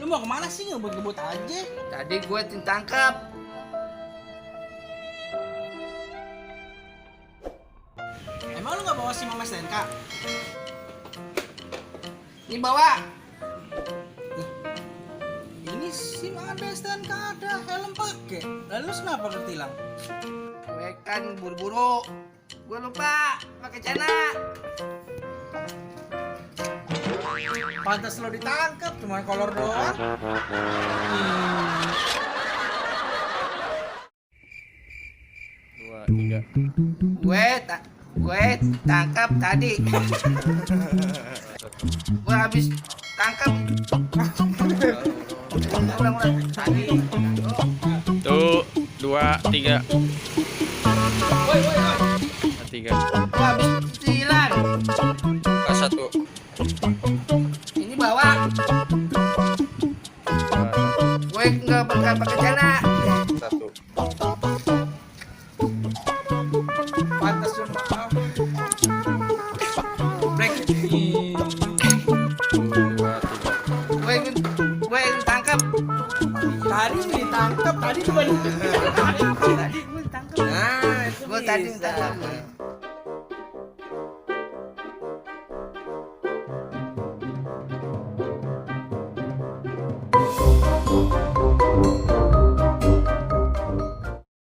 Lu mau kemana sih, ngebut-ngebut aja? Tadi gue ditangkap. Emang lu nggak bawa SIM sama STNK? Ini bawa. Ini SIM ada, STNK ada, helm pakai. Lalu lu kenapa ketilang? Gue kan buru-buru. Gue lupa pakai celana. Pantas lo ditangkap, cuma kolor doang. Dua, tiga. Gue tangkap tadi. Gue habis tangkap. Ulang. Tadi. Tuh, dua, tiga. Woi. Tiga. Gue habis silang. Satu. Ini bawa. Gue nggak pakai celana. Satu. Pantas lu maaf. Break. Dua, tiga. Gue tangkap. Tadi ditangkap, tadi cuma Tadi gue tangkap. Nah, itu Gue tadi bisa. ditangkap.